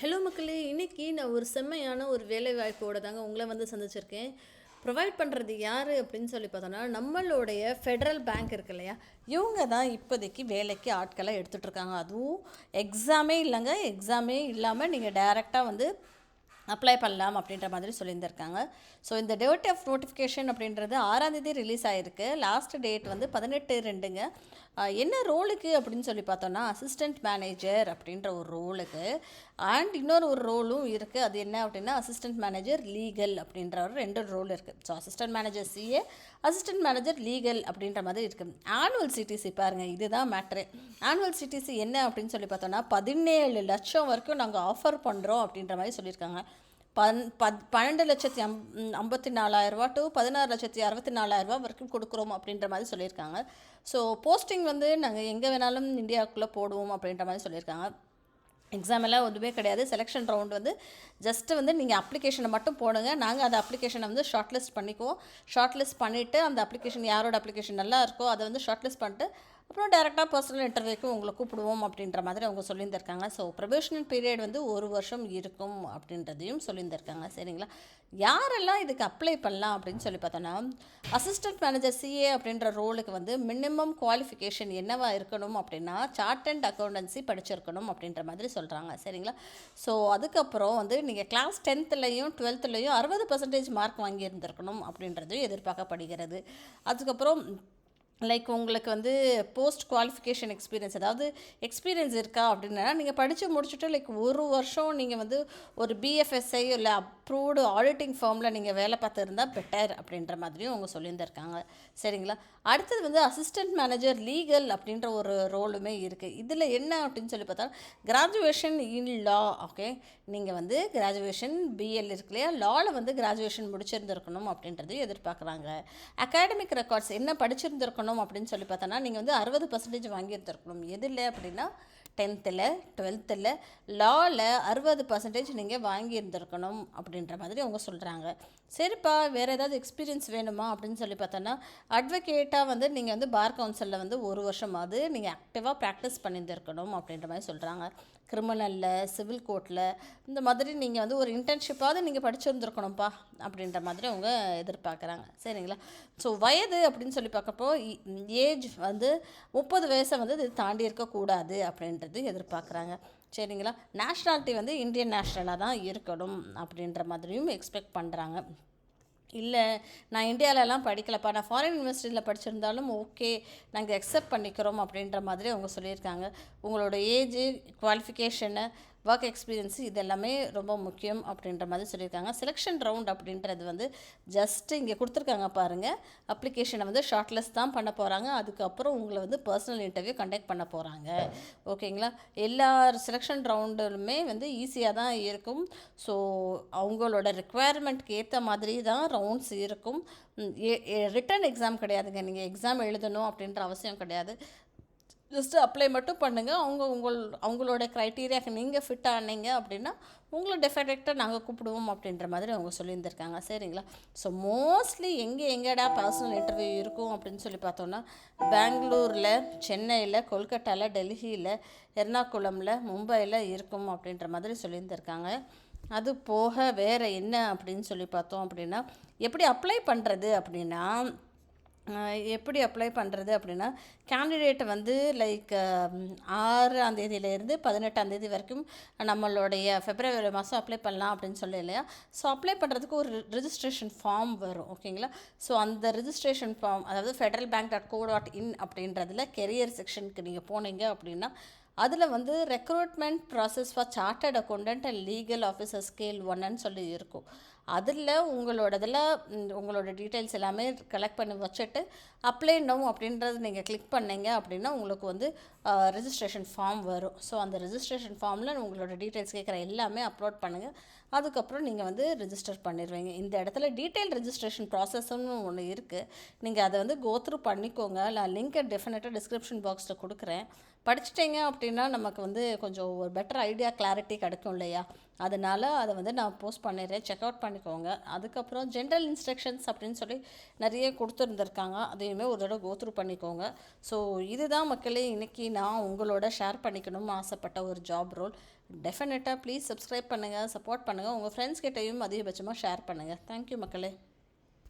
Hello மக்களே, இன்னைக்கு நான் ஒரு செம்மையான ஒரு வேலை வாய்ப்போட தாங்க உங்களை வந்து சந்திச்சிருக்கேன். ப்ரொவைட் பண்ணுறது யார் அப்படின்னு சொல்லி பார்த்தோன்னா, நம்மளுடைய ஃபெடரல் பேங்க் இருக்கு இல்லையா, இவங்க தான் இப்போதைக்கு வேலைக்கு ஆட்களை எடுத்துகிட்டு இருக்காங்க. அதுவும் எக்ஸாமே இல்லைங்க, எக்ஸாமே இல்லாமல் நீங்கள் டைரெக்டாக வந்து அப்ளை பண்ணலாம் அப்படின்ற மாதிரி சொல்லியிருந்திருக்காங்க. ஸோ இந்த டேட் ஆஃப் நோட்டிஃபிகேஷன் அப்படின்றது 6ஆம் தேதி ரிலீஸ் ஆகிருக்கு. லாஸ்ட் டேட் வந்து 18/2ங்க. என்ன ரோலுக்கு அப்படின்னு சொல்லி பார்த்தோன்னா, அசிஸ்டண்ட் மேனேஜர் அப்படின்ற ஒரு ரோலுக்கு. அண்ட் இன்னொரு ஒரு ரோலும் இருக்குது. அது என்ன அப்படின்னா, அசிஸ்டண்ட் மேனேஜர் லீகல் அப்படின்ற ஒரு 2 ரோல் இருக்குது. So assistant manager CA, assistant manager legal அப்படின்ற மாதிரி இருக்குது. ஆனுவல் சிடிசி பாருங்கள், இதுதான் மேட்ரு. ஆனுவல் சிடிசி என்ன அப்படின்னு சொல்லி பார்த்தோன்னா, 17 லட்சம் வரைக்கும் நாங்கள் ஆஃபர் பண்ணுறோம் அப்படின்ற மாதிரி சொல்லியிருக்காங்க. 12,54,000 டு 16,64,000 வரைக்கும் கொடுக்குறோம் அப்படின்ற மாதிரி சொல்லியிருக்காங்க. ஸோ போஸ்டிங் வந்து நாங்கள் எங்கே வேணாலும் இந்தியாவுக்குள்ளே போடுவோம் அப்படின்ற மாதிரி சொல்லியிருக்காங்க. எக்ஸாம் எல்லாம் ஒன்றுமே கிடையாது. செலெக்ஷன் ரவுண்ட் வந்து ஜஸ்ட்டு வந்து நீங்கள் அப்ளிகேஷனை மட்டும் போடுங்க. நாங்கள் அந்த அப்ளிகேஷனை வந்து ஷார்ட் லிஸ்ட் பண்ணிக்குவோம். ஷார்ட் லிஸ்ட் பண்ணிவிட்டு அந்த அப்ளிகேஷன் யாரோட அப்ளிகேஷன் நல்லா இருக்கோ அதை வந்து ஷார்ட் லிஸ்ட் பண்ணிட்டு அப்புறம் டேரெக்டாக பர்சனல் இன்டர்வியூக்கு உங்களை கூப்பிடுவோம் அப்படின்ற மாதிரி அவங்க சொல்லியிருந்திருக்காங்க. ஸோ ப்ரொபேஷனல் பீரியட் வந்து 1 வருஷம் இருக்கும் அப்படின்றதையும் சொல்லியிருந்திருக்காங்க. சரிங்களா, யாரெல்லாம் இதுக்கு அப்ளை பண்ணலாம் அப்படின்னு சொல்லி பார்த்தோன்னா, அசிஸ்டன்ட் மேனேஜர் சிஏ அப்படின்ற ரோலுக்கு வந்து மினிமம் குவாலிஃபிகேஷன் என்னவா இருக்கணும் அப்படின்னா, சார்ட் அண்ட் அக்கௌண்டன்சி படிச்சிருக்கணும் அப்படின்ற மாதிரி சொல்கிறாங்க. சரிங்களா, ஸோ அதுக்கப்புறம் வந்து நீங்கள் கிளாஸ் 10th-லையும் 12th-லையும் 60% மார்க் வாங்கியிருந்திருக்கணும் அப்படின்றதையும் எதிர்பார்க்கப்படுகிறது. அதுக்கப்புறம் லைக் உங்களுக்கு வந்து போஸ்ட் குவாலிஃபிகேஷன் எக்ஸ்பீரியன்ஸ், அதாவது எக்ஸ்பீரியன்ஸ் இருக்கா அப்படின்னா, நீங்கள் படித்து முடிச்சுட்டு லைக் 1 வருஷம் நீங்கள் வந்து ஒரு பிஎஃப்எஸ்ஐ இல்லை அப்ரூவ்டு ஆடிட்டிங் ஃபார்மில் நீங்கள் வேலை பார்த்துருந்தா பெட்டர் அப்படின்ற மாதிரியும் அவங்க சொல்லியிருந்திருக்காங்க. சரிங்களா, அடுத்தது வந்து அசிஸ்டன்ட் மேனேஜர் லீகல் அப்படின்ற ஒரு ரோலுமே இருக்குது. இதில் என்ன அப்படின்னு சொல்லி பார்த்தா, கிராஜுவேஷன் இன் லா. ஓகே, நீங்கள் வந்து கிராஜுவேஷன் பிஎல் இருக்கு இல்லையா, லாவில் வந்து கிராஜுவேஷன் முடிச்சிருந்துருக்கணும் அப்படின்றதையும் எதிர்பார்க்குறாங்க. அகாடமிக் ரெக்கார்ட்ஸ் என்ன படிச்சிருந்துருக்கணும் அப்படின்னு சொல்லி பார்த்தோன்னா, நீங்கள் வந்து 60% வாங்கியிருந்துருக்கணும். எதில் அப்படின்னா 10th-ல் 12th-ல் லாவில் 60% நீங்கள் வாங்கியிருந்துருக்கணும் அப்படின்ற மாதிரி அவங்க சொல்கிறாங்க. சரிப்பா, வேறு ஏதாவது எக்ஸ்பீரியன்ஸ் வேணுமா அப்படின்னு சொல்லி பார்த்தோன்னா, அட்வொகேட்டாக வந்து நீங்கள் வந்து பார் கவுன்சிலில் வந்து 1 வருஷமாவது நீங்கள் ஆக்டிவாக ப்ராக்டிஸ் பண்ணியிருந்துருக்கணும் அப்படின்ற மாதிரி சொல்கிறாங்க. கிரிமினலில், சிவில் கோர்ட்டில் இந்த மாதிரி நீங்கள் வந்து ஒரு இன்டர்ன்ஷிப்பாவது நீங்கள் படிச்சிருந்துருக்கணும்ப்பா அப்படின்ற மாதிரி அவங்க எதிர்பார்க்குறாங்க. சரிங்களா, ஸோ வயது அப்படின்னு சொல்லி பார்க்கப்போ ஏஜ் வந்து 30 வயசை வந்து இது தாண்டி இருக்கக்கூடாது அப்படின்றது எதிர்பார்க்குறாங்க. சரிங்களா, நேஷ்னாலிட்டி வந்து இந்தியன் நேஷ்னலாக தான் இருக்கணும் அப்படின்ற மாதிரியும் எக்ஸ்பெக்ட் பண்ணுறாங்க. இல்லை, நான் இந்தியாவிலலாம் படிக்கலப்பா, நான் ஃபாரின் யூனிவர்சிட்டியில் படிச்சிருந்தாலும் ஓகே, நாங்கள் அக்செப்ட் பண்ணிக்கிறோம் அப்படின்ற மாதிரி அவங்க சொல்லியிருக்காங்க. உங்களோட ஏஜு, குவாலிஃபிகேஷனு, ஒர்க் எக்ஸ்பீரியன்ஸு இது எல்லாமே ரொம்ப முக்கியம் அப்படின்ற மாதிரி சொல்லியிருக்காங்க. செலெக்ஷன் ரவுண்ட் அப்படின்றது வந்து ஜஸ்ட்டு இங்கே கொடுத்துருக்காங்க பாருங்கள், அப்ளிகேஷனை வந்து ஷார்ட்லிஸ்ட் தான் பண்ண போகிறாங்க. அதுக்கப்புறம் உங்களை வந்து பர்சனல் இன்டர்வியூ கண்டக்ட் பண்ண போகிறாங்க. ஓகேங்களா, எல்லா செலெக்ஷன் ரவுண்டுமே வந்து ஈஸியாக தான் இருக்கும். ஸோ அவங்களோட ரிக்குவயர்மெண்ட்க்கு ஏற்ற மாதிரி தான் ரவுண்ட்ஸ் இருக்கும். ரிட்டன் எக்ஸாம் கிடையாதுங்க, நீங்கள் எக்ஸாம் எழுதணும் அப்படின்ற அவசியம் கிடையாது. ஜஸ்ட்டு அப்ளை மட்டும் பண்ணுங்கள். அவங்களோட க்ரைட்டீரியாவுக்கு நீங்கள் ஃபிட் ஆனீங்க அப்படின்னா உங்களை டெஃபினட்டாக நாங்கள் கூப்பிடுவோம் அப்படின்ற மாதிரி அவங்க சொல்லியிருந்திருக்காங்க. சரிங்களா, ஸோ மோஸ்ட்லி எங்கேடா பர்சனல் இன்டர்வியூ இருக்கும் அப்படின்னு சொல்லி பார்த்தோன்னா, பெங்களூரில், சென்னையில், கொல்கட்டாவில், டெல்லியில், எர்ணாகுளமில், மும்பையில் இருக்கும் அப்படின்ற மாதிரி சொல்லியிருந்திருக்காங்க. அது போக வேறு என்ன அப்படின்னு சொல்லி பார்த்தோம் அப்படின்னா, எப்படி அப்ளை பண்ணுறது அப்படின்னா, கேண்டிடேட்டை வந்து லைக் 6ஆம் தேதியிலேருந்து 18ஆம் தேதி வரைக்கும் நம்மளுடைய February மாதம் அப்ளை பண்ணலாம் அப்படின்னு சொல்லி இல்லையா. ஸோ அப்ளை பண்ணுறதுக்கு ஒரு ரிஜிஸ்ட்ரேஷன் ஃபார்ம் வரும். ஓகேங்களா, ஸோ அந்த ரிஜிஸ்ட்ரேஷன் ஃபார்ம், அதாவது federalbank.co.in அப்படின்றதுல கெரியர் செக்ஷனுக்கு நீங்கள் போனீங்க அப்படின்னா, அதில் வந்து recruitment process for chartered accountant and legal officer scale 1ன்னு சொல்லி இருக்கும். அதில் உங்களோட டீட்டெயில்ஸ் எல்லாமே கலெக்ட் பண்ணி வச்சுட்டு அப்ளை நவ் அப்படின்றது நீங்கள் கிளிக் பண்ணீங்க அப்படின்னா உங்களுக்கு வந்து ரெஜிஸ்ட்ரேஷன் ஃபார்ம் வரும். ஸோ அந்த ரெஜிஸ்ட்ரேஷன் ஃபார்மில் உங்களோட டீட்டெயில்ஸ் கேட்குற எல்லாமே அப்லோட் பண்ணுங்கள். அதுக்கப்புறம் நீங்கள் வந்து ரெஜிஸ்டர் பண்ணிடுவீங்க. இந்த இடத்துல டீட்டெயில் ரெஜிஸ்ட்ரேஷன் ப்ராசஸ்ன்னு ஒன்று இருக்குது. நீங்கள் அதை வந்து கோத்ரூ பண்ணிக்கோங்க. நான் லிங்க்கை டெஃபினட்டாக டிஸ்கிரிப்ஷன் பாக்ஸில் கொடுக்குறேன், படிச்சிட்டிங்க அப்படின்னா நமக்கு வந்து கொஞ்சம் ஒரு பெட்டர் ஐடியா கிளாரிட்டி கிடைக்கும் இல்லையா? அதனால் அதை வந்து நான் போஸ்ட் பண்ணிடுறேன், செக் அவுட் பண்ணிக்கோங்க. அதுக்கப்புறம் ஜென்ரல் இன்ஸ்ட்ரக்ஷன்ஸ் அப்படின்னு சொல்லி நிறைய கொடுத்துருந்துருக்காங்க, அதையுமே ஒரு தடவை கோத்ரூ பண்ணிக்கோங்க. ஸோ இதுதான் மக்களே இன்றைக்கி நான் உங்களோட ஷேர் பண்ணிக்கணும்னு ஆசைப்பட்ட ஒரு ஜாப் ரோல். டெஃபினட்டாக ப்ளீஸ் சப்ஸ்கிரைப் பண்ணுங்கள், சப்போர்ட் பண்ணுங்கள், உங்கள் ஃப்ரெண்ட்ஸ் கிட்டையும் அதிகபட்சமாக ஷேர் பண்ணுங்கள். தேங்க்யூ மக்களே.